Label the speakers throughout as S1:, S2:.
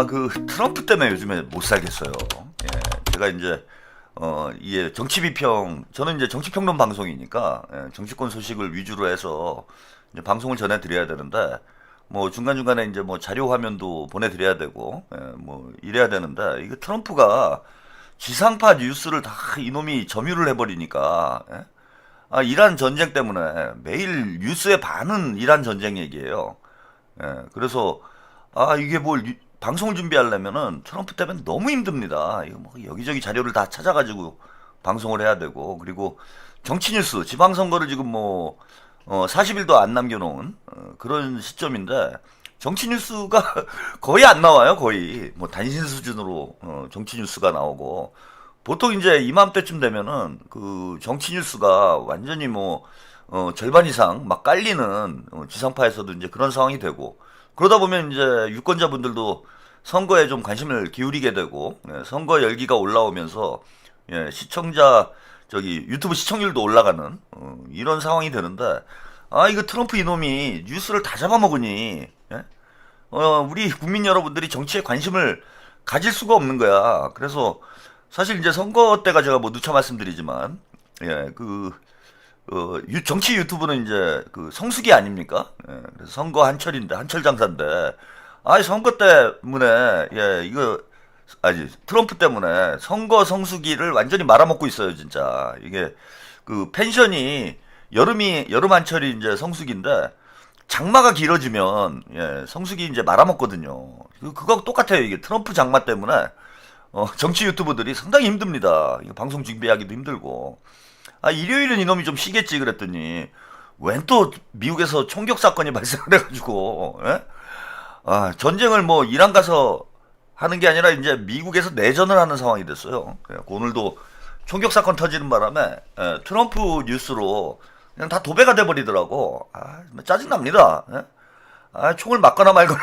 S1: 그 트럼프 때문에 요즘에 못 살겠어요. 예, 제가 이제 이게 정치 비평, 저는 이제 정치평론 방송이니까 정치권 소식을 위주로 해서 이제 방송을 전해드려야 되는데 뭐 중간중간에 이제 뭐 자료 화면도 보내드려야 되고 뭐 이래야 되는데 이거 트럼프가 지상파 뉴스를 다 이놈이 점유를 해버리니까 이란 전쟁 때문에 매일 뉴스의 반은 이란 전쟁 얘기예요. 그래서 이게 뭘 방송을 준비하려면은 트럼프 때문에 너무 힘듭니다. 이거 뭐 여기저기 자료를 다 찾아가지고 방송을 해야 되고 그리고 정치 뉴스 지방선거를 지금 뭐 40일도 안 남겨놓은 그런 시점인데 정치 뉴스가 거의 안 나와요. 거의 뭐 단신 수준으로 정치 뉴스가 나오고 보통 이제 이맘때쯤 되면은 그 정치 뉴스가 완전히 뭐 절반 이상 막 깔리는 지상파에서도 이제 그런 상황이 되고 그러다 보면 이제 유권자분들도 선거에 좀 관심을 기울이게 되고 선거 열기가 올라오면서 시청자 유튜브 시청률도 올라가는 이런 상황이 되는데 이거 트럼프 이놈이 뉴스를 다 잡아먹으니 우리 국민 여러분들이 정치에 관심을 가질 수가 없는 거야. 그래서 사실 이제 선거 때가 제가 뭐 누차 말씀드리지만 정치 유튜브는 이제 그 성수기 아닙니까? 그래서 선거 한철인데 한철 장사인데 선거 때문에 이거 트럼프 때문에 선거 성수기를 완전히 말아먹고 있어요, 진짜. 이게 그 펜션이 여름 한철이 이제 성수기인데 장마가 길어지면 성수기 이제 말아먹거든요. 그거 똑같아요. 이게 트럼프 장마 때문에 정치 유튜버들이 상당히 힘듭니다. 이거 방송 준비하기도 힘들고. 일요일은 이놈이 좀 쉬겠지 그랬더니 웬 또 미국에서 총격 사건이 발생을 해가지고 전쟁을 뭐 이란 가서 하는 게 아니라 이제 미국에서 내전을 하는 상황이 됐어요. 오늘도 총격 사건 터지는 바람에 트럼프 뉴스로 그냥 다 도배가 돼버리더라고. 짜증 납니다. 총을 맞거나 말거나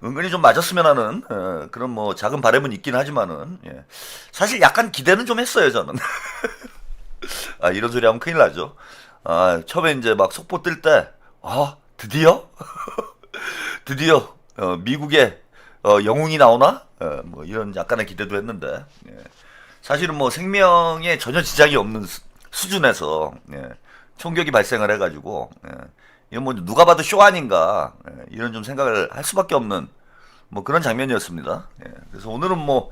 S1: 은근히 좀 맞았으면 하는 그런 뭐 작은 바람은 있긴 하지만은 사실 약간 기대는 좀 했어요 저는. 이런 소리 하면 큰일 나죠. 처음에 이제 막 속보 뜰 때 드디어 드디어 미국의 영웅이 나오나 뭐 이런 약간의 기대도 했는데 사실은 뭐 생명에 전혀 지장이 없는 수준에서 총격이 발생을 해가지고 이건 뭐 누가 봐도 쇼 아닌가 이런 좀 생각을 할 수밖에 없는 뭐 그런 장면이었습니다. 그래서 오늘은 뭐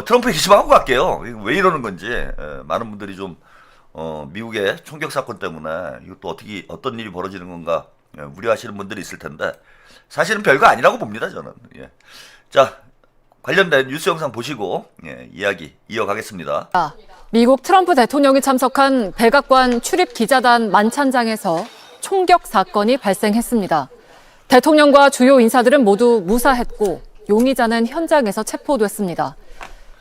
S1: 트럼프 얘기 좀 하고 갈게요. 왜 이러는 건지 많은 분들이 좀 미국의 총격 사건 때문에 이것도 어떤 일이 벌어지는 건가 우려하시는 분들이 있을 텐데 사실은 별거 아니라고 봅니다 저는. 자, 관련된 뉴스 영상 보시고 이야기 이어가겠습니다.
S2: 미국 트럼프 대통령이 참석한 백악관 출입 기자단 만찬장에서 총격 사건이 발생했습니다. 대통령과 주요 인사들은 모두 무사했고 용의자는 현장에서 체포됐습니다.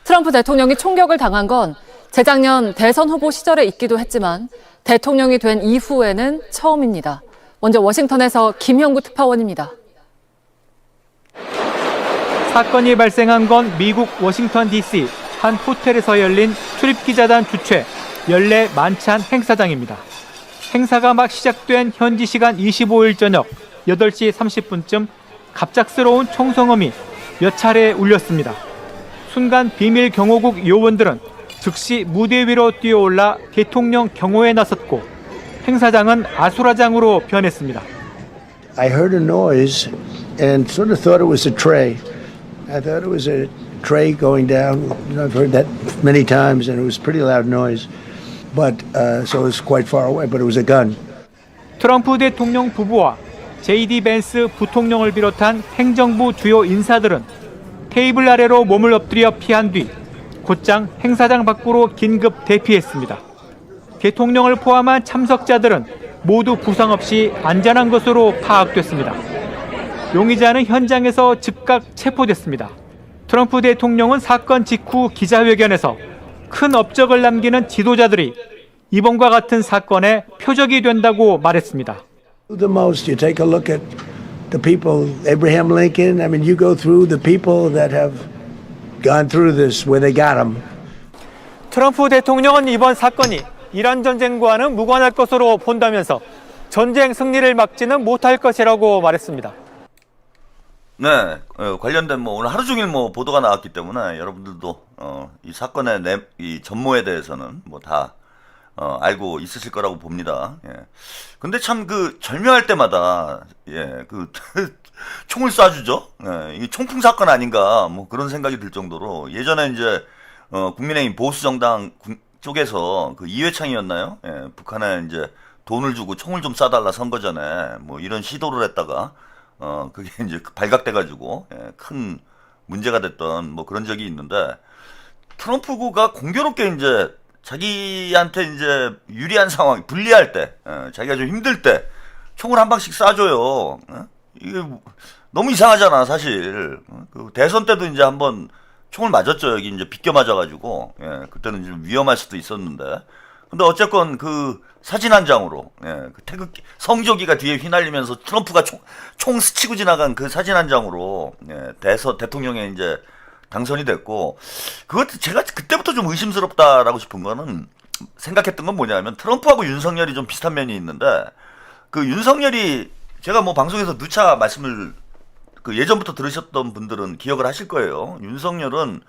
S2: 트럼프 대통령이 총격을 당한 건 재작년 대선 후보 시절에 있기도 했지만 대통령이 된 이후에는 처음입니다. 먼저 워싱턴에서 김형구 특파원입니다.
S3: 사건이 발생한 건 미국 워싱턴 DC 한 호텔에서 열린 출입기자단 주최 연례 만찬 행사장입니다. 행사가 막 시작된 현지 시간 25일 저녁 8시 30분쯤 갑작스러운 총성음이 몇 차례 울렸습니다. 순간 비밀 경호국 요원들은 즉시 무대 위로 뛰어올라 대통령 경호에 나섰고 행사장은 아수라장으로 변했습니다.
S4: I heard a noise and sort of thought it was a tray. I thought it was a tray going down. I've heard that many times and it was pretty loud noise. But so it was quite far away, but it was a gun.
S3: 트럼프 대통령 부부와 JD 벤스 부통령을 비롯한 행정부 주요 인사들은 테이블 아래로 몸을 엎드려 피한 뒤 곧장 행사장 밖으로 긴급 대피했습니다. 대통령을 포함한 참석자들은 모두 부상 없이 안전한 것으로 파악됐습니다. 용의자는 현장에서 즉각 체포됐습니다. 트럼프 대통령은 사건 직후 기자회견에서 큰 업적을 남기는 지도자들이 이번과 같은 사건의 표적이 된다고 말했습니다.
S4: The most, you take a look at the people, Abraham Lincoln. I mean, you go through the people that have gone through this, where they got them.
S3: 트럼프 대통령은 이번 사건이 이란 전쟁과는 무관할 것으로 본다면서 전쟁 승리를 막지는 못할 것이라고 말했습니다.
S1: 네, 관련된 뭐 오늘 하루 종일 뭐 보도가 나왔기 때문에 여러분들도 이 사건의 이 전모에 대해서는 뭐 다 알고 있으실 거라고 봅니다. 예. 근데 참 그 절묘할 때마다 그 총을 쏴주죠. 예, 이게 총풍 사건 아닌가 뭐 그런 생각이 들 정도로 예전에 이제 국민의힘 보수 정당 쪽에서 그 이회창이었나요? 예, 북한에 이제 돈을 주고 총을 좀 쏴달라 선거 전에 뭐 이런 시도를 했다가 그게 이제 발각돼가지고 큰 문제가 됐던 뭐 그런 적이 있는데 트럼프가 공교롭게 이제 자기한테 이제 유리한 상황, 불리할 때, 자기가 좀 힘들 때 총을 한 방씩 쏴줘요. 이게 너무 이상하잖아, 사실. 그 대선 때도 이제 한번 총을 맞았죠. 여기 이제 비껴 맞아가지고, 그때는 좀 위험할 수도 있었는데. 근데 어쨌건 그 사진 한 장으로, 그 태극기, 성조기가 뒤에 휘날리면서 트럼프가 총 스치고 지나간 그 사진 한 장으로, 대통령에 이제 당선이 됐고, 그것 제가 그때부터 좀 의심스럽다라고 싶은 거는, 생각했던 건 뭐냐면, 트럼프하고 윤석열이 좀 비슷한 면이 있는데, 그 윤석열이, 제가 뭐 방송에서 누차 말씀을, 그 예전부터 들으셨던 분들은 기억을 하실 거예요. 윤석열은,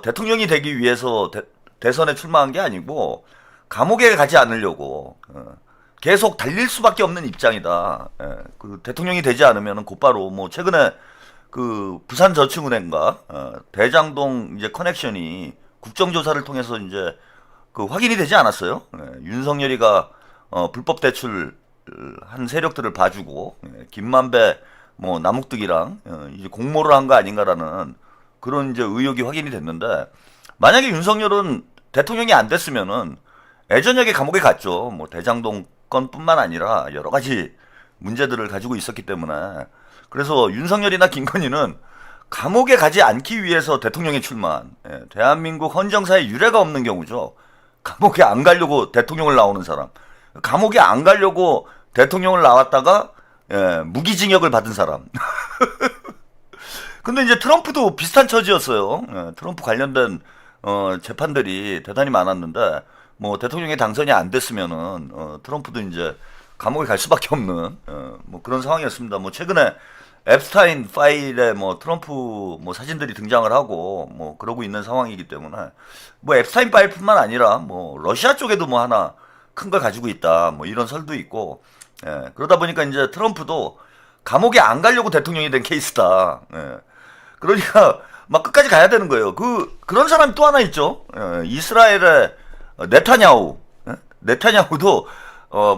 S1: 대통령이 되기 위해서 대선에 출마한 게 아니고, 감옥에 가지 않으려고, 계속 달릴 수밖에 없는 입장이다. 그 대통령이 되지 않으면 곧바로 뭐 최근에 그 부산저축은행과 대장동 이제 커넥션이 국정조사를 통해서 이제 그 확인이 되지 않았어요. 윤석열이가 불법 대출 한 세력들을 봐주고 김만배 뭐 남욱득이랑 이제 공모를 한 거 아닌가라는 그런 이제 의혹이 확인이 됐는데 만약에 윤석열은 대통령이 안 됐으면은 애저녁에 감옥에 갔죠. 뭐 대장동 건뿐만 아니라 여러 가지 문제들을 가지고 있었기 때문에 그래서 윤석열이나 김건희는 감옥에 가지 않기 위해서 대통령에 출마한 대한민국 헌정사에 유례가 없는 경우죠. 감옥에 안 가려고 대통령을 나오는 사람, 감옥에 안 가려고 대통령을 나왔다가 무기징역을 받은 사람. 근데 이제 트럼프도 비슷한 처지였어요. 트럼프 관련된 재판들이 대단히 많았는데 뭐 대통령이 당선이 안 됐으면은 트럼프도 이제 감옥에 갈 수밖에 없는 뭐 그런 상황이었습니다. 뭐 최근에 앱스타인 파일에 뭐 트럼프 뭐 사진들이 등장을 하고 뭐 그러고 있는 상황이기 때문에 뭐 앱스타인 파일뿐만 아니라 뭐 러시아 쪽에도 뭐 하나 큰 걸 가지고 있다 뭐 이런 설도 있고 그러다 보니까 이제 트럼프도 감옥에 안 가려고 대통령이 된 케이스다. 그러니까 막 끝까지 가야 되는 거예요. 그런 사람이 또 하나 있죠. 이스라엘의 네타냐후. 네타냐후도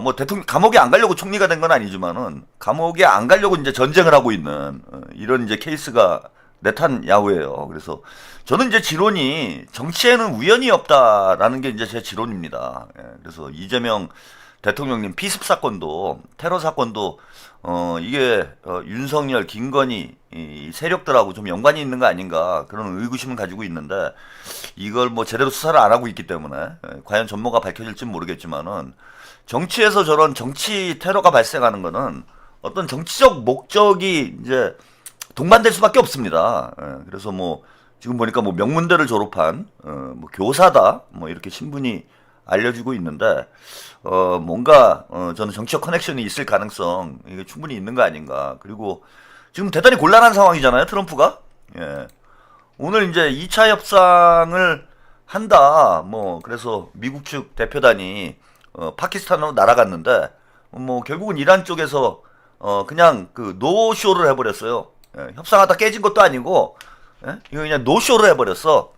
S1: 뭐 대통령 감옥에 안 가려고 총리가 된 건 아니지만은 감옥에 안 가려고 이제 전쟁을 하고 있는 이런 이제 케이스가 네탄야후예요. 그래서 저는 이제 지론이 정치에는 우연이 없다라는 게 이제 제 지론입니다. 그래서 이재명 대통령님 피습 사건도 테러 사건도 이게 윤석열, 김건희 이 세력들하고 좀 연관이 있는 거 아닌가 그런 의구심을 가지고 있는데 이걸 뭐 제대로 수사를 안 하고 있기 때문에 과연 전모가 밝혀질지는 모르겠지만은 정치에서 저런 정치 테러가 발생하는 거는 어떤 정치적 목적이 이제 동반될 수밖에 없습니다. 그래서 뭐 지금 보니까 뭐 명문대를 졸업한 뭐 교사다 뭐 이렇게 신분이 알려지고 있는데 뭔가 저는 정치적 커넥션이 있을 가능성 이게 충분히 있는 거 아닌가. 그리고 지금 대단히 곤란한 상황이잖아요, 트럼프가. 오늘 이제 2차 협상을 한다. 뭐 그래서 미국 측 대표단이 파키스탄으로 날아갔는데 뭐 결국은 이란 쪽에서 그냥 그 노쇼를 해버렸어요. 협상하다 깨진 것도 아니고 이거 그냥 노쇼를 해버렸어.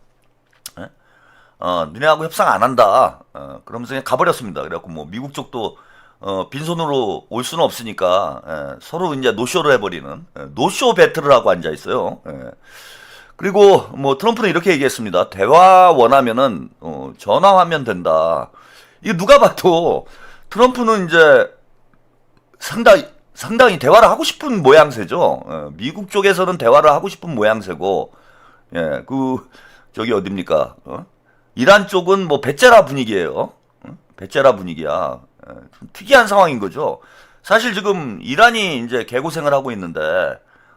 S1: 너네하고 협상 안 한다. 그러면서 그냥 가버렸습니다. 그래갖고 뭐 미국 쪽도 빈손으로 올 수는 없으니까 서로 이제 노쇼를 해버리는 노쇼 배틀을 하고 앉아 있어요. 그리고 뭐 트럼프는 이렇게 얘기했습니다. 대화 원하면은 전화하면 된다. 이게 누가 봐도 트럼프는 이제 상당히 대화를 하고 싶은 모양새죠. 미국 쪽에서는 대화를 하고 싶은 모양새고, 저기 어딥니까? 이란 쪽은 뭐 배째라 분위기예요. 배째라 분위기야. 좀 특이한 상황인 거죠. 사실 지금 이란이 이제 개고생을 하고 있는데,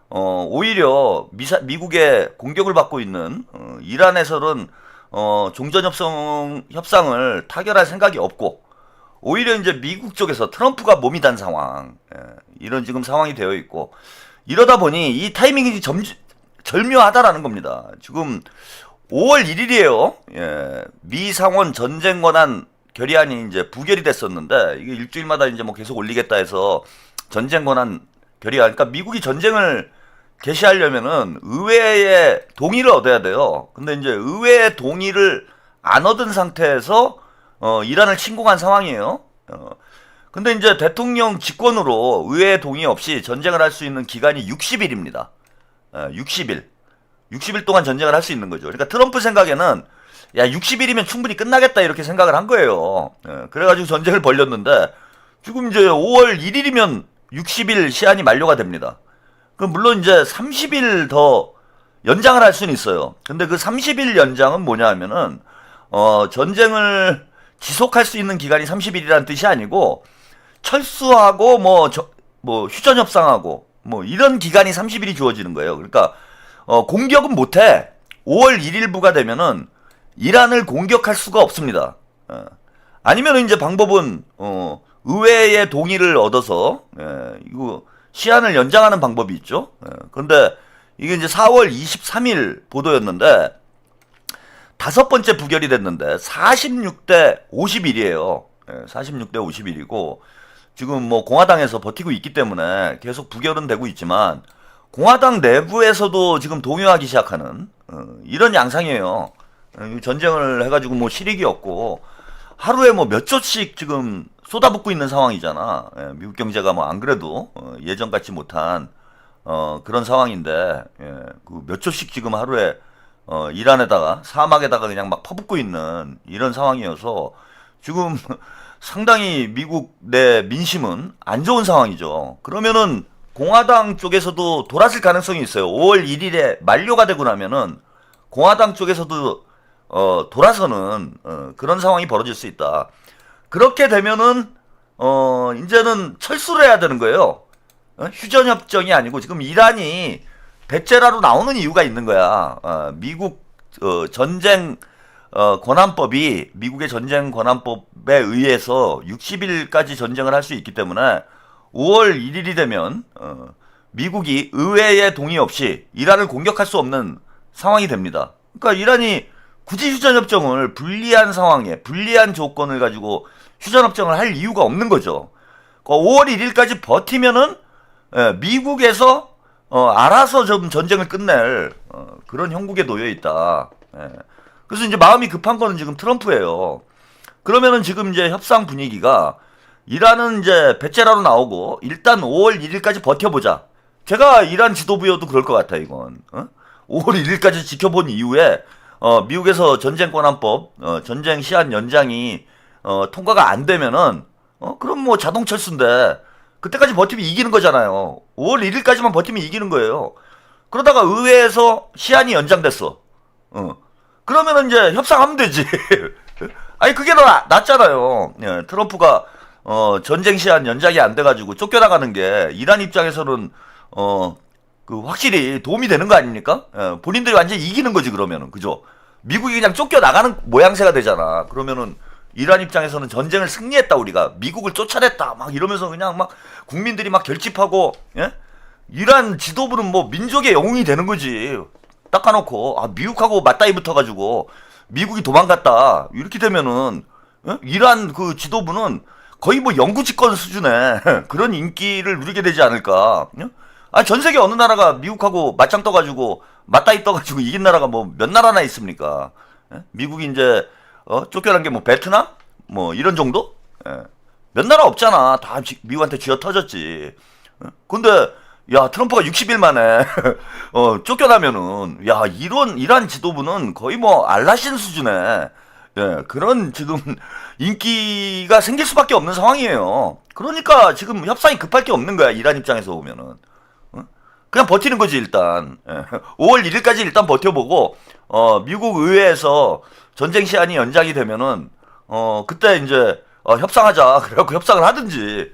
S1: 오히려 미국의 공격을 받고 있는 이란에서는 협상을 타결할 생각이 없고 오히려 이제 미국 쪽에서 트럼프가 몸이 단 상황 이런 지금 상황이 되어 있고 이러다 보니 이 타이밍이 절묘하다라는 겁니다. 지금 5월 1일이에요. 예, 미 상원 전쟁 권한 결의안이 이제 부결이 됐었는데 이게 일주일마다 이제 뭐 계속 올리겠다 해서 전쟁 권한 결의안. 그러니까 미국이 전쟁을 개시하려면은 의회의 동의를 얻어야 돼요. 근데 이제 의회의 동의를 안 얻은 상태에서 이란을 침공한 상황이에요. 근데 이제 대통령 직권으로 의회의 동의 없이 전쟁을 할 수 있는 기간이 60일입니다. 60일. 60일 동안 전쟁을 할 수 있는 거죠. 그러니까 트럼프 생각에는 야 60일이면 충분히 끝나겠다 이렇게 생각을 한 거예요. 그래가지고 전쟁을 벌였는데 지금 이제 5월 1일이면 60일 시한이 만료가 됩니다. 그럼 물론 이제 30일 더 연장을 할 수는 있어요. 근데 그 30일 연장은 뭐냐 하면은 전쟁을 지속할 수 있는 기간이 30일이라는 뜻이 아니고 철수하고 뭐 휴전 협상하고 뭐 이런 기간이 30일이 주어지는 거예요. 그러니까 공격은 못해. 5월 1일부가 되면은 이란을 공격할 수가 없습니다. 아니면 이제 방법은 의회의 동의를 얻어서 이거 시한을 연장하는 방법이 있죠. 그런데 이게 이제 4월 23일 보도였는데 5번째 부결이 됐는데 46대 51이에요. 46대 51이고 지금 뭐 공화당에서 버티고 있기 때문에 계속 부결은 되고 있지만 공화당 내부에서도 지금 동요하기 시작하는 이런 양상이에요. 전쟁을 해가지고 뭐 실익이 없고 하루에 뭐 몇 조씩 지금 쏟아붓고 있는 상황이잖아. 미국 경제가 뭐 안 그래도 예전 같지 못한 그런 상황인데 그 몇 조씩 지금 하루에 이란에다가 사막에다가 그냥 막 퍼붓고 있는 이런 상황이어서 지금 상당히 미국 내 민심은 안 좋은 상황이죠. 그러면은 공화당 쪽에서도 돌아설 가능성이 있어요. 5월 1일에 만료가 되고 나면은 공화당 쪽에서도 돌아서는 그런 상황이 벌어질 수 있다. 그렇게 되면은 이제는 철수를 해야 되는 거예요. 휴전 협정이 아니고 지금 이란이 배째라로 나오는 이유가 있는 거야. 미국 전쟁 권한법이 미국의 전쟁 권한법에 의해서 60일까지 전쟁을 할 수 있기 때문에 5월 1일이 되면 미국이 의회의 동의 없이 이란을 공격할 수 없는 상황이 됩니다. 그러니까 이란이 굳이 휴전협정을 불리한 상황에 불리한 조건을 가지고 휴전협정을 할 이유가 없는 거죠. 그러니까 5월 1일까지 버티면은 미국에서 알아서 좀 전쟁을 끝낼 그런 형국에 놓여 있다. 그래서 이제 마음이 급한 거는 지금 트럼프예요. 그러면은 지금 이제 협상 분위기가 이란은 이제 배째라로 나오고 일단 5월 1일까지 버텨보자. 제가 이란 지도부여도 그럴 것 같아 이건. 5월 1일까지 지켜본 이후에 미국에서 전쟁권한법 전쟁 시한 연장이 통과가 안 되면은 그럼 뭐 자동 철수인데 그때까지 버티면 이기는 거잖아요. 5월 1일까지만 버티면 이기는 거예요. 그러다가 의회에서 시한이 연장됐어. 그러면은 이제 협상하면 되지. 아니 그게 더 낫잖아요. 트럼프가 전쟁 시한 연장이 안 돼가지고 쫓겨나가는 게 이란 입장에서는 그 확실히 도움이 되는 거 아닙니까? 본인들이 완전히 이기는 거지 그러면은 그죠? 미국이 그냥 쫓겨나가는 모양새가 되잖아. 그러면은 이란 입장에서는 전쟁을 승리했다 우리가 미국을 쫓아냈다 막 이러면서 그냥 막 국민들이 막 결집하고 이란 지도부는 뭐 민족의 영웅이 되는 거지. 닦아놓고 미국하고 맞다이 붙어가지고 미국이 도망갔다 이렇게 되면은 이란 그 지도부는 거의 뭐 영구집권 수준의 그런 인기를 누리게 되지 않을까. 전 세계 어느 나라가 미국하고 맞짱 떠가지고 맞다이 떠가지고 이긴 나라가 뭐 몇 나라나 있습니까? 미국이 이제 쫓겨난 게 뭐 베트남? 뭐 이런 정도? 몇 나라 없잖아. 다 미국한테 쥐어 터졌지. 근데 야 트럼프가 60일 만에 쫓겨나면은 야 이란 지도부는 거의 뭐 알라신 수준의 그런 지금 인기가 생길 수밖에 없는 상황이에요. 그러니까 지금 협상이 급할 게 없는 거야 이란 입장에서 보면은. 그냥 버티는 거지 일단. 5월 1일까지 일단 버텨보고 미국 의회에서 전쟁 시한이 연장이 되면은 그때 이제 협상하자 그래갖고 협상을 하든지.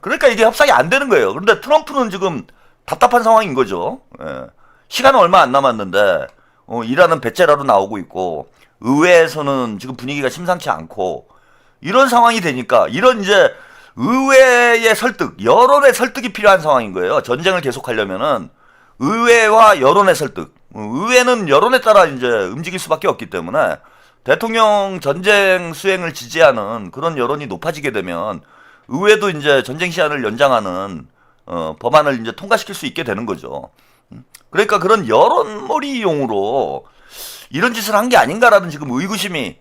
S1: 그러니까 이게 협상이 안 되는 거예요. 그런데 트럼프는 지금 답답한 상황인 거죠. 시간은 얼마 안 남았는데 이란은 배째라로 나오고 있고 의회에서는 지금 분위기가 심상치 않고 이런 상황이 되니까 이런 이제 의회의 설득, 여론의 설득이 필요한 상황인 거예요. 전쟁을 계속하려면은 의회와 여론의 설득. 의회는 여론에 따라 이제 움직일 수밖에 없기 때문에 대통령 전쟁 수행을 지지하는 그런 여론이 높아지게 되면 의회도 이제 전쟁 시한을 연장하는 법안을 이제 통과시킬 수 있게 되는 거죠. 그러니까 그런 여론몰이용으로 이런 짓을 한 게 아닌가라는 지금 의구심이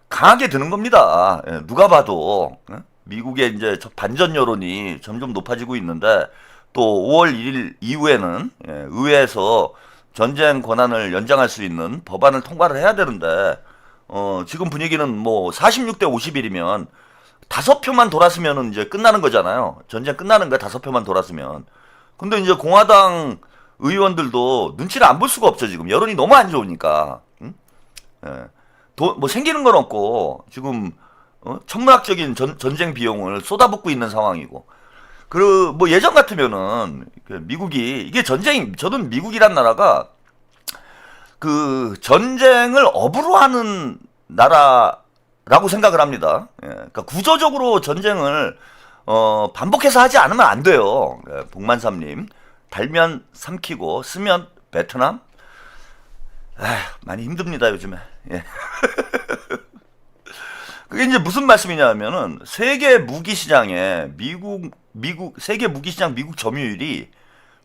S1: 강하게 드는 겁니다. 예, 누가 봐도 미국의 이제 반전 여론이 점점 높아지고 있는데 또 5월 1일 이후에는 의회에서 전쟁 권한을 연장할 수 있는 법안을 통과를 해야 되는데 지금 분위기는 뭐 46대 51이면 5표만 돌았으면 이제 끝나는 거잖아요. 전쟁 끝나는 거야, 5표만 돌았으면. 근데 이제 공화당 의원들도 눈치를 안 볼 수가 없죠, 지금. 여론이 너무 안 좋으니까. 응? 예. 뭐 생기는 건 없고, 지금, 천문학적인 전쟁 비용을 쏟아붓고 있는 상황이고. 뭐 예전 같으면은, 미국이, 이게 저는 미국이란 나라가, 그 전쟁을 업으로 하는 나라라고 생각을 합니다. 예. 그러니까 구조적으로 전쟁을, 반복해서 하지 않으면 안 돼요. 예, 복만삼님. 달면 삼키고 쓰면 베트남? 많이 힘듭니다 요즘에. 예. 그게 이제 무슨 말씀이냐면은 세계 무기 시장에 세계 무기 시장 미국 점유율이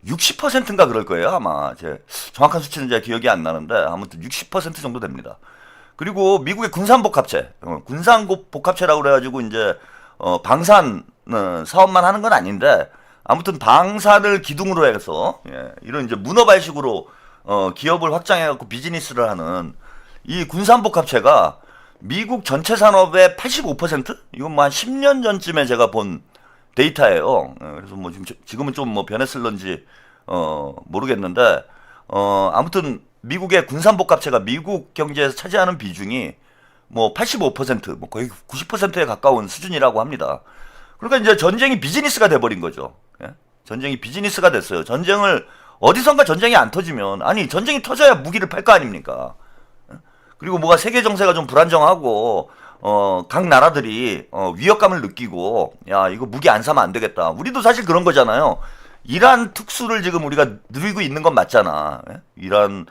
S1: 60%인가 그럴 거예요 아마. 제 정확한 수치는 제가 기억이 안 나는데 아무튼 60% 정도 됩니다. 그리고 미국의 군산복합체, 군산복합체라고 그래가지고 이제 방산 사업만 하는 건 아닌데. 아무튼 방산을 기둥으로 해서 이런 이제 문어발식으로 기업을 확장해갖고 비즈니스를 하는 이 군산복합체가 미국 전체 산업의 85%? 이건 뭐 한 10년 전쯤에 제가 본 데이터예요. 그래서 뭐 지금은 좀 뭐 변했을런지 모르겠는데 아무튼 미국의 군산복합체가 미국 경제에서 차지하는 비중이 뭐 85%, 뭐 거의 90%에 가까운 수준이라고 합니다. 그러니까 이제 전쟁이 비즈니스가 돼버린 거죠. 예? 전쟁이 비즈니스가 됐어요. 전쟁을 어디선가 전쟁이 안 터지면 아니 전쟁이 터져야 무기를 팔 거 아닙니까? 예? 그리고 뭐가 세계 정세가 좀 불안정하고 각 나라들이 위협감을 느끼고 야 이거 무기 안 사면 안 되겠다. 우리도 사실 그런 거잖아요. 이란 특수를 지금 우리가 누리고 있는 건 맞잖아. 예? 이란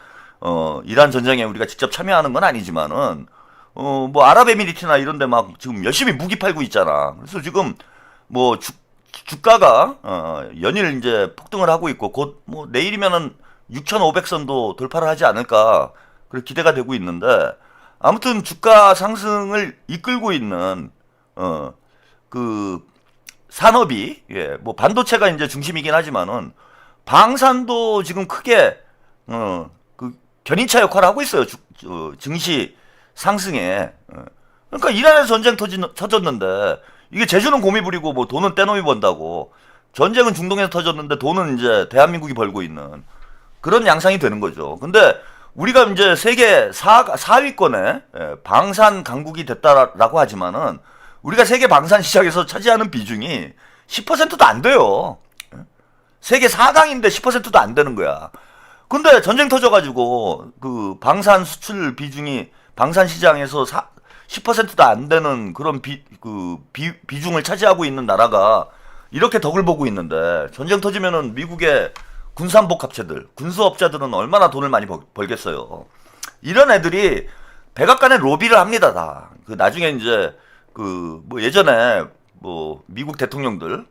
S1: 전쟁에 우리가 직접 참여하는 건 아니지만은 뭐 아랍에미리트나 이런데 막 지금 열심히 무기 팔고 있잖아. 그래서 지금 뭐 주가가 연일 이제 폭등을 하고 있고 곧 뭐 내일이면은 6,500선도 돌파를 하지 않을까 그렇게 기대가 되고 있는데 아무튼 주가 상승을 이끌고 있는 그 산업이 뭐 반도체가 이제 중심이긴 하지만은 방산도 지금 크게 그 견인차 역할을 하고 있어요. 증시 상승에. 그러니까 이란에서 전쟁 터졌는데 이게 제주는 곰이 부리고 뭐 돈은 떼놈이 번다고 전쟁은 중동에서 터졌는데 돈은 이제 대한민국이 벌고 있는 그런 양상이 되는 거죠. 근데 우리가 이제 세계 4위권에 방산 강국이 됐다라고 하지만은 우리가 세계 방산 시장에서 차지하는 비중이 10%도 안 돼요. 세계 4강인데 10%도 안 되는 거야. 근데 전쟁 터져가지고 그 방산 수출 비중이 방산 시장에서 10%도 안 되는 그런 비중을 차지하고 있는 나라가 이렇게 덕을 보고 있는데 전쟁 터지면은 미국의 군산복합체들, 군수업자들은 얼마나 돈을 많이 벌겠어요. 이런 애들이 백악관에 로비를 합니다, 다. 그 나중에 이제 그 뭐 예전에 뭐 미국 대통령들이나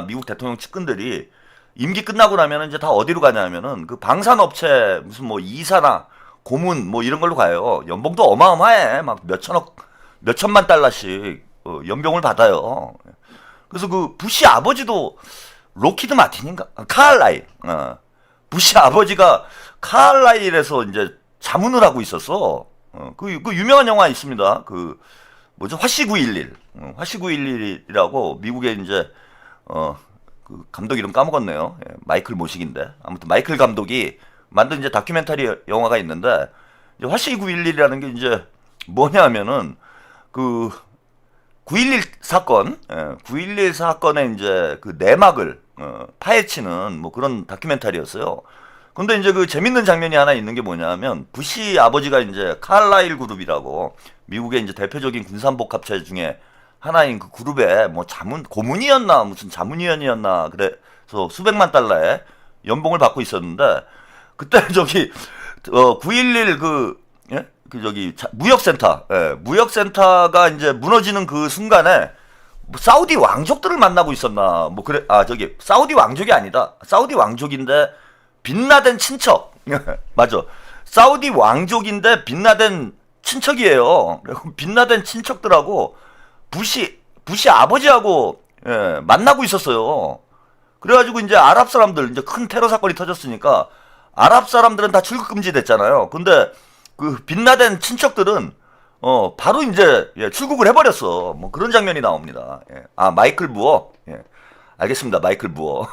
S1: 미국 대통령 측근들이 임기 끝나고 나면 이제 다 어디로 가냐면은 그 방산업체 무슨 뭐 이사나 고문 뭐 이런 걸로 가요. 연봉도 어마어마해. 막 몇천만 달러씩 연봉을 받아요. 그래서 그 부시 아버지도 로키드 마틴인가? 카알라일. 부시 아버지가 카알라일에서 이제 자문을 하고 있었어. 그 유명한 영화 있습니다. 그 뭐죠? 화씨 911. 화씨 911이라고 미국의 이제 그 감독 이름 까먹었네요. 예, 마이클 모식인데 아무튼 마이클 감독이 만든 이제 다큐멘터리 영화가 있는데 이제 화씨 911이라는 게 이제 뭐냐면은 그 9.11 사건, 9.11 사건의 이제 그 내막을 파헤치는 뭐 그런 다큐멘터리였어요. 근데 이제 그 재밌는 장면이 하나 있는 게 뭐냐면 부시 아버지가 이제 칼라일 그룹이라고 미국의 이제 대표적인 군산복합체 중에 하나인 그 그룹에 뭐 고문이었나 무슨 자문위원이었나 그래서 수백만 달러의 연봉을 받고 있었는데 그때 저기 9.11 무역센터, 무역센터가 이제 무너지는 그 순간에 뭐 사우디 왕족들을 만나고 있었나 뭐 그래 사우디 왕족이 아니다. 사우디 왕족인데 빈라덴 친척 맞아. 사우디 왕족인데 빈라덴 친척이에요. 빈라덴 친척들하고 부시 아버지하고 만나고 있었어요. 그래가지고 이제 아랍 사람들 이제 큰 테러 사건이 터졌으니까 아랍 사람들은 다 출국 금지 됐잖아요. 근데 그 빈라덴 친척들은 바로 이제 출국을 해버렸어. 뭐 그런 장면이 나옵니다. 마이클 무어. 알겠습니다. 마이클 무어.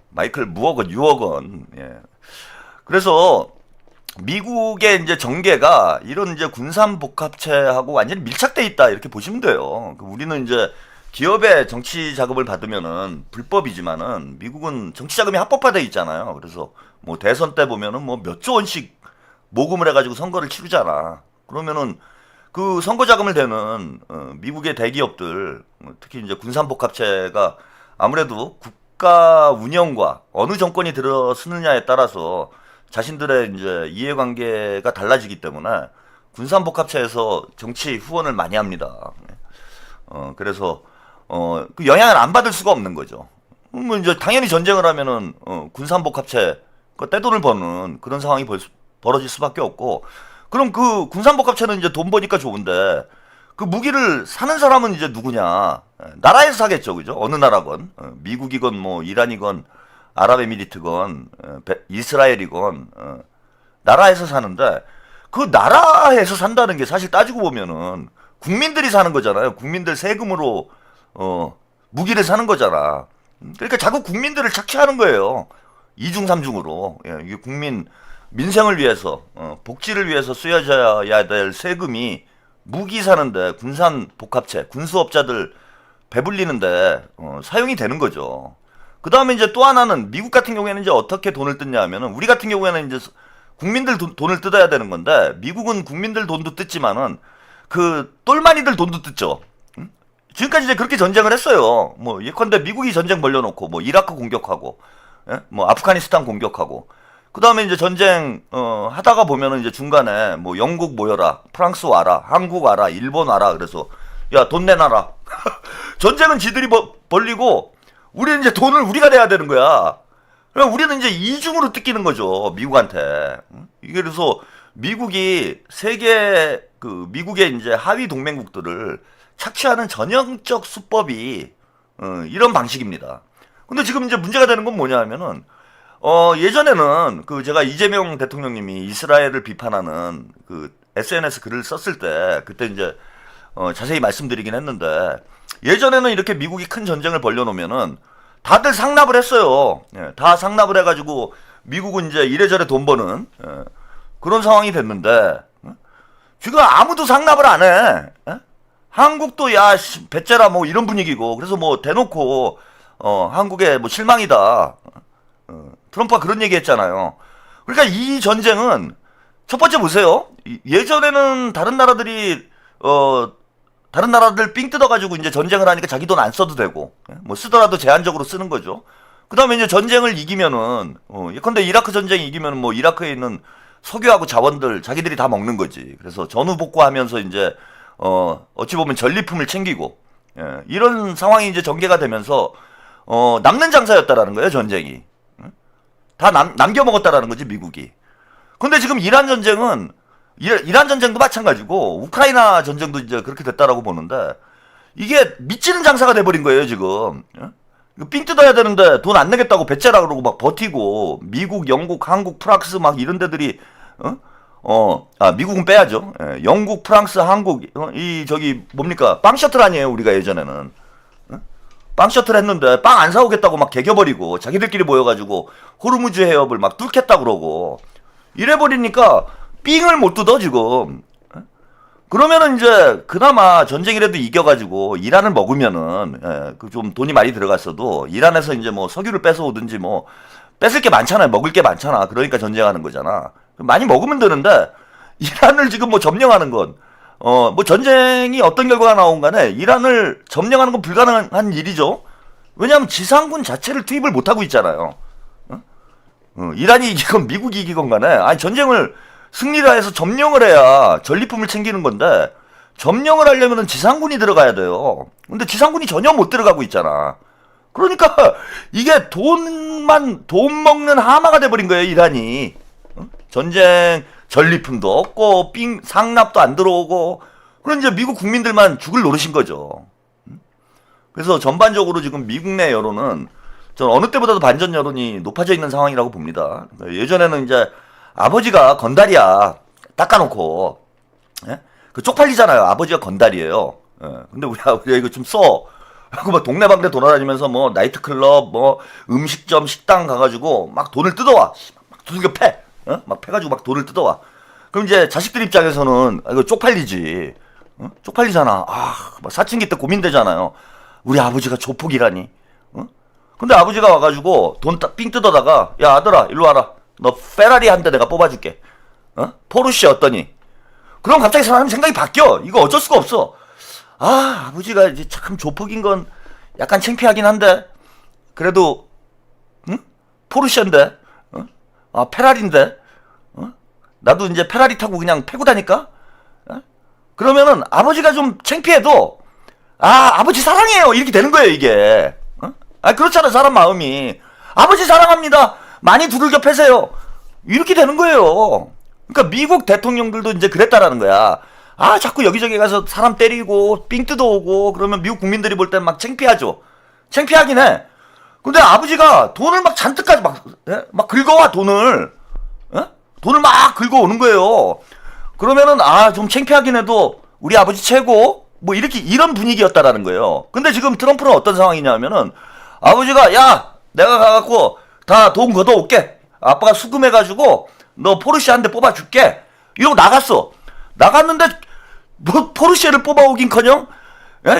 S1: 마이클 무어건 6억 원. 그래서 미국의 이제 정계가 이런 이제 군산 복합체하고 완전히 밀착돼 있다 이렇게 보시면 돼요. 우리는 이제 기업의 정치 자금을 받으면은 불법이지만은 미국은 정치 자금이 합법화돼 있잖아요. 그래서 뭐 대선 때 보면은 뭐 몇 조 원씩 모금을 해가지고 선거를 치르잖아. 그러면은 그 선거 자금을 대는 미국의 대기업들 특히 이제 군산 복합체가 아무래도 국가 운영과 어느 정권이 들어서느냐에 따라서 자신들의 이제 이해관계가 달라지기 때문에 군산복합체에서 정치 후원을 많이 합니다. 그래서 그 영향을 안 받을 수가 없는 거죠. 뭐 이제 당연히 전쟁을 하면은 군산복합체 그 떼돈을 버는 그런 상황이 벌어질 수밖에 없고, 그럼 그 군산복합체는 이제 돈 버니까 좋은데 그 무기를 사는 사람은 이제 누구냐? 나라에서 사겠죠, 그죠? 어느 나라건 미국이건 뭐 이란이건 아랍에미리트건 이스라엘이건 나라에서 사는데 그 나라에서 산다는 게 사실 따지고 보면은 국민들이 사는 거잖아요. 국민들 세금으로 무기를 사는 거잖아. 그러니까 자꾸 국민들을 착취하는 거예요. 이중 삼중으로. 이게 국민 민생을 위해서 복지를 위해서 쓰여져야 될 세금이 무기 사는데 군산 복합체 군수업자들 배불리는데 사용이 되는 거죠. 그 다음에 이제 또 하나는 미국 같은 경우에는 이제 어떻게 돈을 뜯냐 하면은 우리 같은 경우에는 이제 국민들 돈을 뜯어야 되는 건데 미국은 국민들 돈도 뜯지만은 그 똘마니들 돈도 뜯죠. 응? 지금까지 이제 그렇게 전쟁을 했어요. 뭐 예컨대 미국이 전쟁 벌려놓고 뭐 이라크 공격하고, 뭐 아프가니스탄 공격하고, 그 다음에 이제 전쟁 하다가 보면은 이제 중간에 뭐 영국 모여라, 프랑스 와라, 한국 와라, 일본 와라. 그래서 야 돈 내놔라. 전쟁은 지들이 벌리고 우리는 이제 돈을 우리가 내야 되는 거야. 그럼 우리는 이제 이중으로 뜯기는 거죠, 미국한테. 이게 그래서 미국이 미국의 이제 하위 동맹국들을 착취하는 전형적 수법이 이런 방식입니다. 근데 지금 이제 문제가 되는 건 뭐냐 하면은 예전에는 그 제가 이재명 대통령님이 이스라엘을 비판하는 그 SNS 글을 썼을 때 그때 이제 자세히 말씀드리긴 했는데, 예전에는 이렇게 미국이 큰 전쟁을 벌려놓으면은 다들 상납을 했어요. 다 상납을 해가지고 미국은 이제 이래저래 돈 버는 그런 상황이 됐는데 지금 아무도 상납을 안 해. 한국도 야 배째라 뭐 이런 분위기고, 그래서 뭐 대놓고 한국에 뭐 실망이다. 트럼프가 그런 얘기 했잖아요. 그러니까 이 전쟁은 첫 번째 보세요. 예전에는 다른 나라들 삥 뜯어가지고 이제 전쟁을 하니까 자기 돈 안 써도 되고, 뭐 쓰더라도 제한적으로 쓰는 거죠. 그 다음에 이제 전쟁을 이기면은, 예컨대 이라크 전쟁 이기면은 뭐 이라크에 있는 석유하고 자원들 자기들이 다 먹는 거지. 그래서 전후복구하면서 이제, 어찌 보면 전리품을 챙기고, 이런 상황이 이제 전개가 되면서, 남는 장사였다라는 거예요, 전쟁이. 다 남겨먹었다라는 거지, 미국이. 근데 지금 이란 전쟁도 마찬가지고 우크라이나 전쟁도 이제 그렇게 됐다라고 보는데 이게 미치는 장사가 돼버린 거예요 지금. 삥 뜯어야 되는데 돈 안 내겠다고 배째라 그러고 막 버티고, 미국, 영국, 한국, 프랑스 막 이런 데들이 미국은 빼야죠. 영국, 프랑스, 한국 이 저기 뭡니까 빵 셔틀 아니에요 우리가 예전에는. 빵 셔틀 했는데 빵 안 사오겠다고 막 개겨버리고 자기들끼리 모여가지고 호르무즈 해협을 막 뚫겠다 그러고 이래버리니까 삥을 못 뜯어 지금. 그러면은 이제 그나마 전쟁이라도 이겨가지고 이란을 먹으면은 그 좀 돈이 많이 들어갔어도 이란에서 이제 뭐 석유를 뺏어오든지 뭐 뺏을 게 많잖아요. 먹을 게 많잖아. 그러니까 전쟁하는 거잖아. 많이 먹으면 되는데 이란을 지금 뭐 점령하는 건 뭐 전쟁이 어떤 결과가 나온 간에 이란을 점령하는 건 불가능한 일이죠. 왜냐하면 지상군 자체를 투입을 못하고 있잖아요. 이란이 이기건 미국이 이기건 간에 아니 전쟁을 승리를 해서 점령을 해야 전리품을 챙기는 건데 점령을 하려면 지상군이 들어가야 돼요. 근데 지상군이 전혀 못 들어가고 있잖아. 그러니까 이게 돈 먹는 하마가 돼버린 거예요, 이란이. 전쟁 전리품도 없고 상납도 안 들어오고 그런 이제 미국 국민들만 죽을 노릇인 거죠. 그래서 전반적으로 지금 미국 내 여론은 저는 어느 때보다도 반전 여론이 높아져 있는 상황이라고 봅니다. 예전에는 이제 아버지가 건달이야 닦아놓고 예? 그 쪽팔리잖아요. 아버지가 건달이에요. 예. 근데 우리 아버지가 이거 좀 써. 하고 막 동네방네 돌아다니면서 뭐 나이트클럽 뭐 음식점 식당 가가지고 막 돈을 뜯어와. 막 두들겨 패. 어? 막 패가지고 막 돈을 뜯어와. 그럼 이제 자식들 입장에서는 이거 쪽팔리지. 어? 쪽팔리잖아. 막 사춘기 때 고민되잖아요. 우리 아버지가 조폭이라니. 어? 근데 아버지가 와가지고 돈 삥 뜯어다가 야 아들아 일로 와라. 너 페라리 한 대 내가 뽑아줄게. 어? 포르쉐 어떠니? 그럼 갑자기 사람 생각이 바뀌어. 이거 어쩔 수가 없어. 아버지가 이제 참 조폭인 건 약간 창피하긴 한데 그래도 응? 포르쉐인데 페라리인데 나도 이제 페라리 타고 그냥 패고 다니까? 그러면은 아버지가 좀 창피해도 아버지 사랑해요 이렇게 되는 거예요 이게. 그렇잖아 사람 마음이. 아버지 사랑합니다 많이 두들겨 패세요 이렇게 되는 거예요. 그러니까 미국 대통령들도 이제 그랬다라는 거야. 자꾸 여기저기 가서 사람 때리고 삥 뜯어오고 그러면 미국 국민들이 볼 땐 막 창피하죠. 창피하긴 해. 근데 아버지가 돈을 막 잔뜩까지 막 긁어와 돈을. 돈을 막 긁어오는 거예요. 그러면은 좀 창피하긴 해도 우리 아버지 최고 뭐 이렇게 이런 분위기였다라는 거예요. 근데 지금 트럼프는 어떤 상황이냐면은 아버지가 야 내가 가갖고 다 돈 걷어올게. 아빠가 수금해가지고 너 포르쉐 한 대 뽑아줄게. 이러고 나갔어. 나갔는데 뭐 포르쉐를 뽑아오긴커녕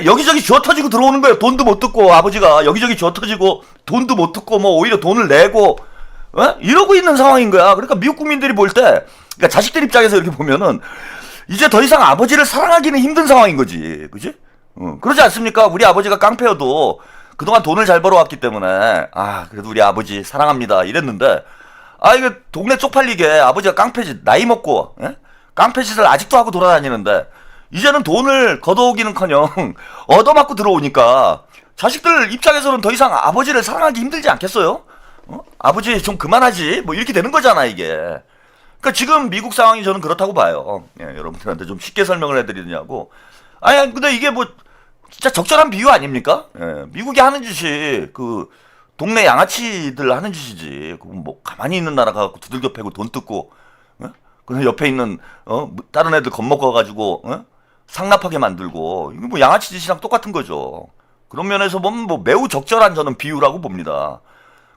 S1: 여기저기 주워터지고 들어오는 거예요. 돈도 못 듣고 아버지가 여기저기 주워터지고 돈도 못 듣고 뭐 오히려 돈을 내고 이러고 있는 상황인 거야. 그러니까 미국 국민들이 볼 때 그러니까 자식들 입장에서 이렇게 보면은 이제 더 이상 아버지를 사랑하기는 힘든 상황인 거지. 그지? 그러지 않습니까? 우리 아버지가 깡패여도 그동안 돈을 잘 벌어왔기 때문에 그래도 우리 아버지 사랑합니다 이랬는데 이거 동네 쪽팔리게 아버지가 깡패짓 나이 먹고 깡패짓을 아직도 하고 돌아다니는데 이제는 돈을 걷어오기는커녕 얻어맞고 들어오니까 자식들 입장에서는 더 이상 아버지를 사랑하기 힘들지 않겠어요? 아버지 좀 그만하지 뭐 이렇게 되는 거잖아 이게. 그러니까 지금 미국 상황이 저는 그렇다고 봐요. 여러분들한테 좀 쉽게 설명을 해드리냐고. 근데 이게 뭐 진짜 적절한 비유 아닙니까? 미국이 하는 짓이 그 동네 양아치들 하는 짓이지. 뭐 가만히 있는 나라 가갖고 두들겨 패고 돈 뜯고 그래서 옆에 있는 다른 애들 겁먹어가지고 상납하게 만들고 이거 뭐 양아치 짓이랑 똑같은 거죠. 그런 면에서 보면 뭐 매우 적절한 저는 비유라고 봅니다.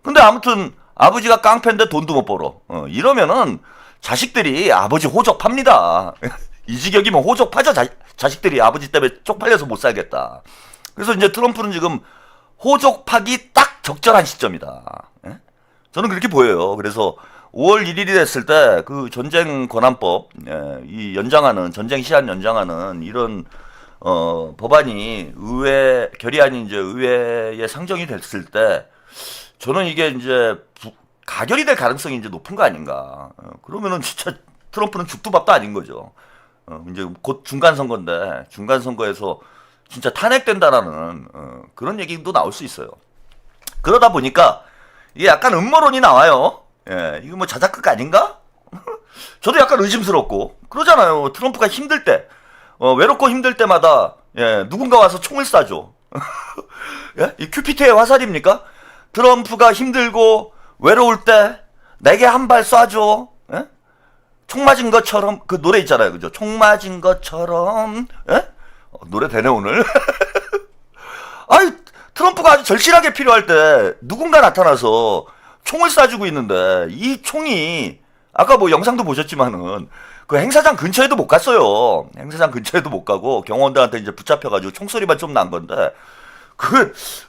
S1: 근데 아무튼 아버지가 깡패인데 돈도 못 벌어. 이러면은 자식들이 아버지 호적팝니다. 이 지경이면 호적파죠. 자식들이 아버지 때문에 쪽팔려서 못 살겠다. 그래서 이제 트럼프는 지금 호적파기 딱 적절한 시점이다. 저는 그렇게 보여요. 그래서 5월 1일이 됐을 때 그 전쟁 권한법 이 연장하는 전쟁 시한 연장하는 이런 법안이 의회 결의안이 이제 의회에 상정이 됐을 때 저는 이게 이제 가결이 될 가능성이 이제 높은 거 아닌가. 그러면은 진짜 트럼프는 죽도 밥도 아닌 거죠. 이제 곧 중간 선거인데 중간 선거에서 진짜 탄핵된다라는 그런 얘기도 나올 수 있어요. 그러다 보니까 이게 약간 음모론이 나와요. 이거 뭐 자작극 아닌가? 저도 약간 의심스럽고 그러잖아요. 트럼프가 힘들 때 외롭고 힘들 때마다 누군가 와서 총을 쏴줘. 이 큐피트의 화살입니까? 트럼프가 힘들고 외로울 때 내게 한 발 쏴줘. 총 맞은 것처럼 그 노래 있잖아요. 그죠? 총 맞은 것처럼 노래 되네 오늘. 트럼프가 아주 절실하게 필요할 때 누군가 나타나서 총을 쏴주고 있는데 이 총이 아까 뭐 영상도 보셨지만은 그 행사장 근처에도 못 갔어요. 행사장 근처에도 못 가고 경호원들한테 이제 붙잡혀가지고 총소리만 좀 난 건데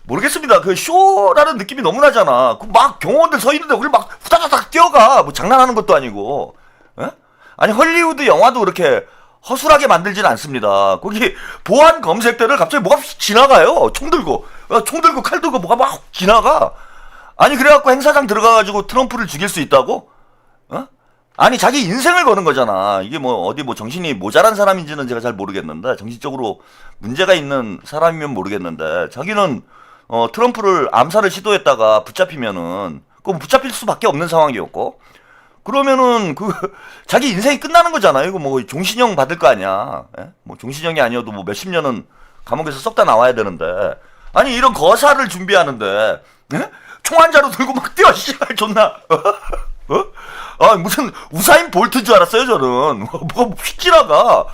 S1: 모르겠습니다. 그 쇼라는 느낌이 너무 나잖아. 그 막 경호원들 서 있는데 그걸 막 후다다닥 뛰어가. 뭐 장난하는 것도 아니고. 아니 헐리우드 영화도 그렇게 허술하게 만들지는 않습니다. 거기 보안 검색대를 갑자기 뭐가 휙 지나가요. 총 들고 칼 들고 뭐가 막 지나가. 아니 그래갖고 행사장 들어가가지고 트럼프를 죽일 수 있다고? 어? 아니 자기 인생을 거는 거잖아. 이게 뭐 어디 뭐 정신이 모자란 사람인지는 제가 잘 모르겠는데, 정신적으로 문제가 있는 사람이면 모르겠는데, 자기는 트럼프를 암살을 시도했다가 붙잡히면은 그 붙잡힐 수밖에 없는 상황이었고, 그러면은 자기 인생이 끝나는 거잖아요. 이거 뭐 종신형 받을 거 아니야. 예? 뭐 종신형이 아니어도 뭐 몇십 년은 감옥에서 썩다 나와야 되는데, 아니 이런 거사를 준비하는데, 예? 총 한 자루 들고 막 뛰어, 씨발 존나. 아 무슨 우사인 볼트인 줄 알았어요 저는. 뭐가 휙 지나가.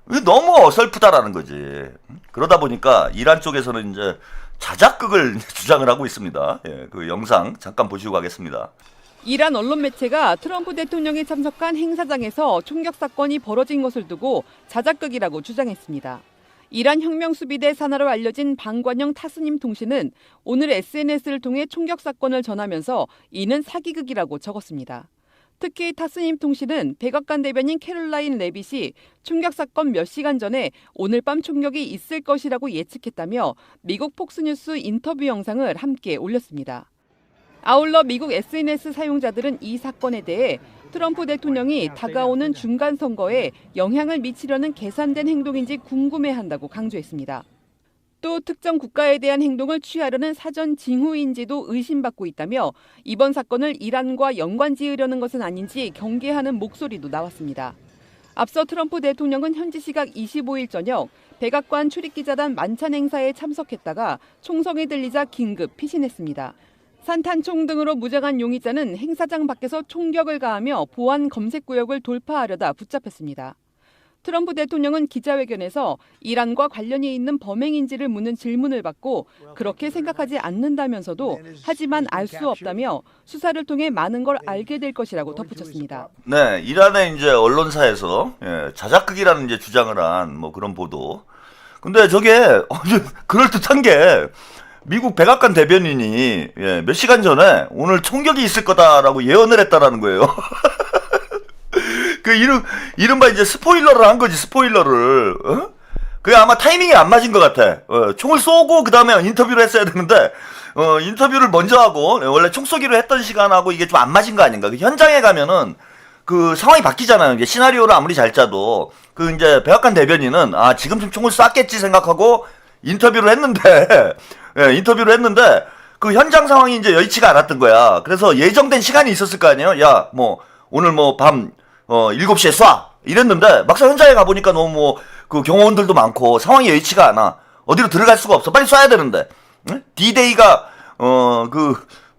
S1: 이게 너무 어설프다라는 거지. 그러다 보니까 이란 쪽에서는 이제 자작극을 주장을 하고 있습니다. 예, 그 영상 잠깐 보시고 가겠습니다.
S5: 이란 언론 매체가 트럼프 대통령이 참석한 행사장에서 총격 사건이 벌어진 것을 두고 자작극이라고 주장했습니다. 이란 혁명수비대 산하로 알려진 방관영 타스님 통신은 오늘 SNS를 통해 총격 사건을 전하면서 이는 사기극이라고 적었습니다. 특히 타스님 통신은 백악관 대변인 캐롤라인 레빗이 총격 사건 몇 시간 전에 오늘 밤 총격이 있을 것이라고 예측했다며 미국 폭스뉴스 인터뷰 영상을 함께 올렸습니다. 아울러 미국 SNS 사용자들은 이 사건에 대해 트럼프 대통령이 다가오는 중간 선거에 영향을 미치려는 계산된 행동인지 궁금해한다고 강조했습니다. 또 특정 국가에 대한 행동을 취하려는 사전 징후인지도 의심받고 있다며 이번 사건을 이란과 연관지으려는 것은 아닌지 경계하는 목소리도 나왔습니다. 앞서 트럼프 대통령은 현지 시각 25일 저녁 백악관 출입기자단 만찬 행사에 참석했다가 총성이 들리자 긴급 피신했습니다. 산탄총 등으로 무장한 용의자는 행사장 밖에서 총격을 가하며 보안 검색 구역을 돌파하려다 붙잡혔습니다. 트럼프 대통령은 기자회견에서 이란과 관련이 있는 범행인지를 묻는 질문을 받고 그렇게 생각하지 않는다면서도 하지만 알 수 없다며 수사를 통해 많은 걸 알게 될 것이라고 덧붙였습니다.
S1: 네, 이란의 이제 언론사에서 자작극이라는 이제 주장을 한 뭐 그런 보도. 근데 저게 그럴 듯한 게 미국 백악관 대변인이 몇 시간 전에 오늘 총격이 있을 거다라고 예언을 했다라는 거예요. 그 이른바 이제 스포일러를 한 거지, 스포일러를. 그게 아마 타이밍이 안 맞은 것 같아. 총을 쏘고 그 다음에 인터뷰를 했어야 되는데 인터뷰를 먼저 하고 원래 총 쏘기로 했던 시간하고 이게 좀 안 맞은 거 아닌가. 그 현장에 가면은 그 상황이 바뀌잖아요. 이게 시나리오를 아무리 잘 짜도 그 이제 백악관 대변인은 아 지금쯤 총을 쐈겠지 생각하고 인터뷰를 했는데 그 현장 상황이 이제 여의치가 않았던 거야. 그래서 예정된 시간이 있었을 거 아니에요. 야, 뭐 오늘 뭐 밤 7시에 쏴 이랬는데 막상 현장에 가보니까 너무 뭐 그 경호원들도 많고 상황이 여의치가 않아. 어디로 들어갈 수가 없어. 빨리 쏴야 되는데. 응? D-Day가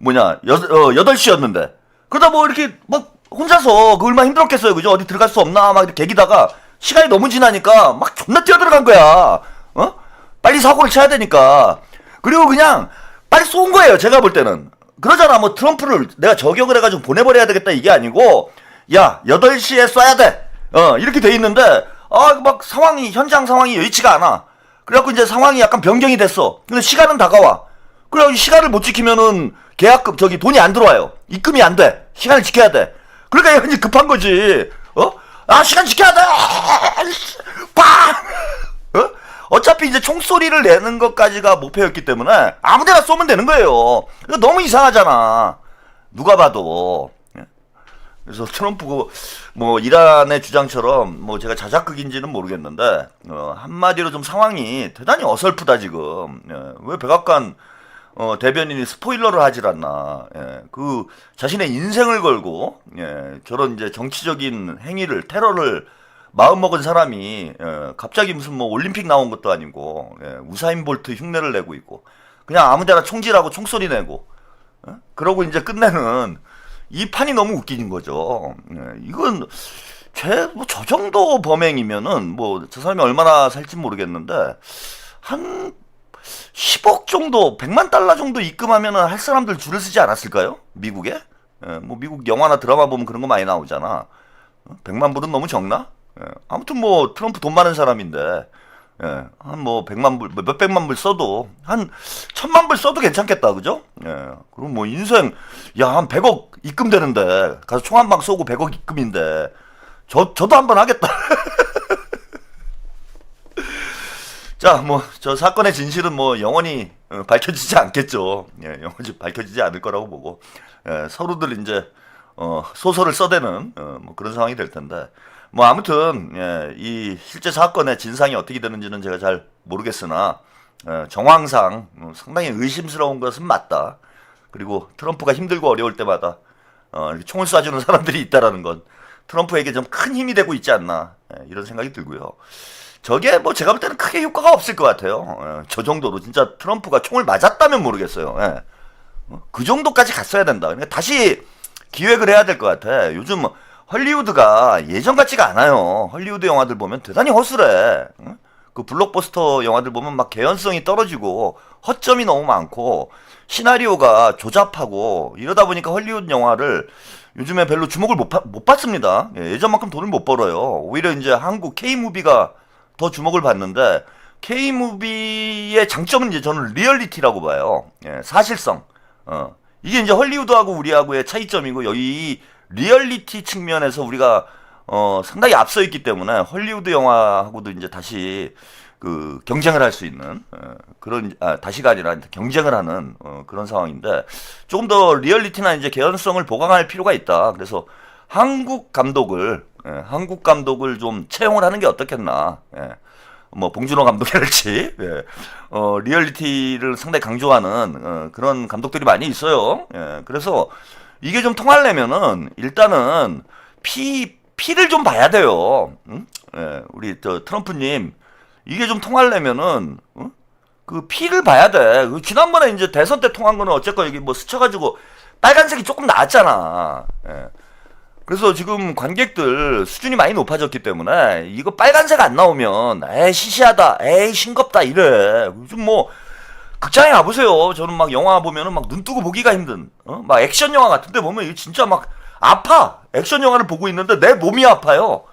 S1: 8시였는데 그러다 뭐 이렇게 막 혼자서 그 얼마나 힘들었겠어요. 그죠? 어디 들어갈 수 없나 막 이렇게 개기다가 시간이 너무 지나니까 막 존나 뛰어들어간 거야. 빨리 사고를 쳐야 되니까. 그리고 그냥 빨리 쏜 거예요. 제가 볼 때는. 그러잖아. 뭐 트럼프를 내가 저격을 해가지고 보내버려야 되겠다 이게 아니고 야 8시에 쏴야 돼. 이렇게 돼 있는데 막 현장 상황이 여의치가 않아. 그래갖고 이제 상황이 약간 변경이 됐어. 근데 시간은 다가와. 그래갖고 시간을 못 지키면은 계약금 돈이 안 들어와요. 입금이 안 돼. 시간을 지켜야 돼. 그러니까 현재 급한 거지. 시간 지켜야 돼. 빵. 어차피 이제 총소리를 내는 것까지가 목표였기 때문에 아무데나 쏘면 되는 거예요. 너무 이상하잖아. 누가 봐도. 그래서 트럼프 뭐 이란의 주장처럼 뭐 제가 자작극인지는 모르겠는데 한마디로 좀 상황이 대단히 어설프다 지금. 왜 백악관 대변인이 스포일러를 하질 않나. 그 자신의 인생을 걸고 저런 이제 정치적인 행위를 테러를 마음먹은 사람이 갑자기 무슨 뭐 올림픽 나온 것도 아니고 우사인 볼트 흉내를 내고 있고 그냥 아무데나 총질하고 총소리 내고 그러고 이제 끝내는 이 판이 너무 웃기는 거죠. 이건 뭐 저 정도 범행이면은 뭐 저 사람이 얼마나 살지 모르겠는데 한 10억 정도, 100만 달러 정도 입금하면은 할 사람들 줄을 서지 않았을까요? 미국에? 뭐 미국 영화나 드라마 보면 그런 거 많이 나오잖아. 100만 불은 너무 적나? 아무튼 뭐 트럼프 돈 많은 사람인데 한 뭐 100만 불, 몇백만 불 써도 한 1000만 불 써도 괜찮겠다, 그죠? 그럼 뭐 인생 한 100억 입금되는데 가서 총 한 방 쏘고 100억 입금인데 저도 한번 하겠다. 자, 뭐 저 사건의 진실은 뭐 영원히 밝혀지지 않겠죠. 예, 영원히 밝혀지지 않을 거라고 보고 서로들 이제 소설을 써대는 뭐 그런 상황이 될 텐데 뭐 아무튼 이 실제 사건의 진상이 어떻게 되는지는 제가 잘 모르겠으나 정황상 상당히 의심스러운 것은 맞다. 그리고 트럼프가 힘들고 어려울 때마다 이렇게 총을 쏴주는 사람들이 있다라는 건 트럼프에게 좀 큰 힘이 되고 있지 않나 이런 생각이 들고요. 저게 뭐 제가 볼 때는 크게 효과가 없을 것 같아요. 저 정도로 진짜 트럼프가 총을 맞았다면 모르겠어요. 그 정도까지 갔어야 된다. 그러니까 다시 기획을 해야 될 것 같아. 요즘 헐리우드가 예전 같지가 않아요. 헐리우드 영화들 보면 대단히 허술해. 그 블록버스터 영화들 보면 막 개연성이 떨어지고 허점이 너무 많고 시나리오가 조잡하고 이러다 보니까 헐리우드 영화를 요즘에 별로 주목을 못 받습니다. 예전만큼 돈을 못 벌어요. 오히려 이제 한국 K무비가 더 주목을 받는데 K무비의 장점은 이제 저는 리얼리티라고 봐요. 사실성. 이게 이제 헐리우드하고 우리하고의 차이점이고 여기 리얼리티 측면에서 우리가 상당히 앞서 있기 때문에 헐리우드 영화하고도 이제 다시 그 경쟁을 할 수 있는 그런 다시가 아니라 경쟁을 하는 그런 상황인데 조금 더 리얼리티나 이제 개연성을 보강할 필요가 있다. 그래서 한국 감독을 좀 채용을 하는 게 어떻겠나. 뭐 봉준호 감독이랄지 리얼리티를 상당히 강조하는 그런 감독들이 많이 있어요. 그래서 이게 좀 통하려면은 일단은 피를 좀 봐야 돼요. 우리 저 트럼프님 이게 좀 통하려면은 그 피를 봐야 돼. 그 지난번에 이제 대선 때 통한 거는 어쨌건 여기 뭐 스쳐가지고 빨간색이 조금 나왔잖아. 그래서 지금 관객들 수준이 많이 높아졌기 때문에 이거 빨간색 안 나오면 에이 시시하다, 에이 싱겁다 이래. 요즘 뭐 극장에 가보세요. 저는 막 영화 보면은 막 눈 뜨고 보기가 힘든 막 액션 영화 같은데 보면 이거 진짜 막 아파. 액션 영화를 보고 있는데 내 몸이 아파요.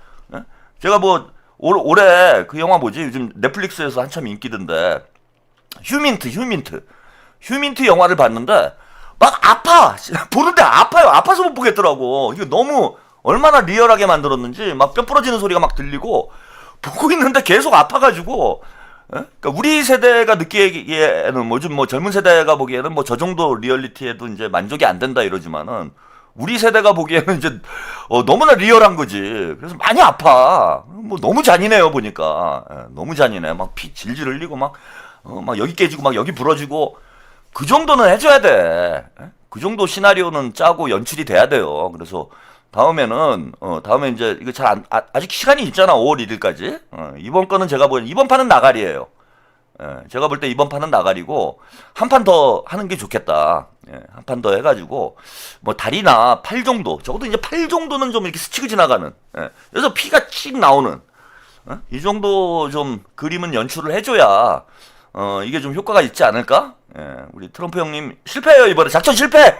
S1: 제가 뭐 올해 그 영화 뭐지? 요즘 넷플릭스에서 한참 인기던데 휴민트 영화를 봤는데 막 아파. 보는데 아파요. 아파서 못 보겠더라고. 이게 너무 얼마나 리얼하게 만들었는지 막 뼈 부러지는 소리가 막 들리고 보고 있는데 계속 아파가지고 그러니까 우리 세대가 느끼기에는 요즘 뭐 젊은 세대가 보기에는 뭐 저 정도 리얼리티에도 이제 만족이 안 된다 이러지만은 우리 세대가 보기에는 이제 너무나 리얼한 거지. 그래서 많이 아파. 뭐 너무 잔인해요 보니까. 너무 잔인해. 막 피 질질 흘리고 막 여기 깨지고 막 여기 부러지고 그 정도는 해줘야 돼. 그 정도 시나리오는 짜고 연출이 돼야 돼요. 그래서 다음에 이제 이거 아직 시간이 있잖아. 5월 1일까지. 이번 거는 제가 보기엔 이번 판은 나가리예요. 제가 볼 때 이번 판은 나가리고 한 판 더 하는 게 좋겠다. 한 판 더 해가지고 뭐 다리나 팔 정도 적어도 이제 팔 정도는 좀 이렇게 스치고 지나가는 그래서 피가 칙 나오는 이 정도 좀 그림은 연출을 해줘야 이게 좀 효과가 있지 않을까? 우리 트럼프 형님 실패해요 이번에 작전 실패.